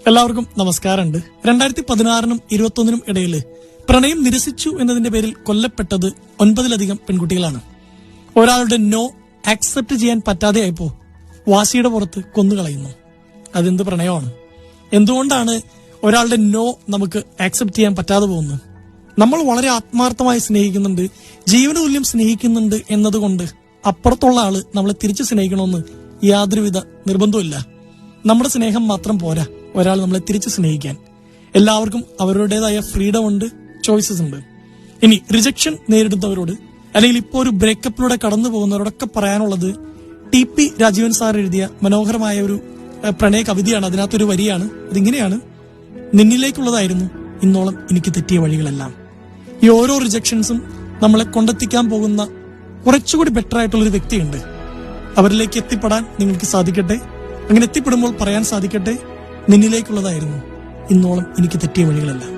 എല്ലാവർക്കും നമസ്കാരമുണ്ട്. 2016 2021 ഇടയിൽ പ്രണയം നിരസിച്ചു എന്നതിന്റെ പേരിൽ കൊല്ലപ്പെട്ടത് 9 പെൺകുട്ടികളാണ്. ഒരാളുടെ നോ ആക്സെപ്റ്റ് ചെയ്യാൻ പറ്റാതെയായപ്പോ വാശിയുടെ പുറത്ത് കൊന്നുകളയുന്നു. അതെന്ത് പ്രണയമാണ്? എന്തുകൊണ്ടാണ് ഒരാളുടെ നോ നമുക്ക് ആക്സെപ്റ്റ് ചെയ്യാൻ പറ്റാതെ പോകുന്നത്? നമ്മൾ വളരെ ആത്മാർത്ഥമായി സ്നേഹിക്കുന്നുണ്ട്, ജീവന തുല്യം സ്നേഹിക്കുന്നുണ്ട് എന്നതുകൊണ്ട് അപ്പുറത്തുള്ള ആള് നമ്മളെ തിരിച്ചു സ്നേഹിക്കണമെന്ന് യാതൊരുവിധ നിർബന്ധമില്ല. നമ്മുടെ സ്നേഹം മാത്രം പോരാ ഒരാൾ നമ്മളെ തിരിച്ചു സ്നേഹിക്കാൻ. എല്ലാവർക്കും അവരുടേതായ ഫ്രീഡം ഉണ്ട്, ചോയ്സസ് ഉണ്ട്. ഇനി റിജക്ഷൻ നേരിടുന്നവരോട് അല്ലെങ്കിൽ ഇപ്പോൾ ഒരു ബ്രേക്കപ്പിലൂടെ കടന്നു പോകുന്നവരോടൊക്കെ പറയാനുള്ളത് TP രാജീവൻ സാർ എഴുതിയ മനോഹരമായ ഒരു പ്രണയ കവിതയാണ്. അതിനകത്തൊരു വരിയാണ്. അതിങ്ങനെയാണ്: നിന്നിലേക്കുള്ളതായിരുന്നു ഇന്നോളം എനിക്ക് തെറ്റിയ വഴികളെല്ലാം. ഈ ഓരോ റിജക്ഷൻസും നമ്മളെ കൊണ്ടെത്തിക്കാൻ പോകുന്ന കുറച്ചുകൂടി ബെറ്റർ ആയിട്ടുള്ളൊരു വ്യക്തിയുണ്ട്. അവരിലേക്ക് എത്തിപ്പെടാൻ നിങ്ങൾക്ക് സാധിക്കട്ടെ. അങ്ങനെ എത്തിപ്പെടുമ്പോൾ പറയാൻ സാധിക്കട്ടെ, നിന്നിലേക്കുള്ളതായിരുന്നു ഇന്നോളം എനിക്ക് തെറ്റിയ വഴികളെല്ലാം.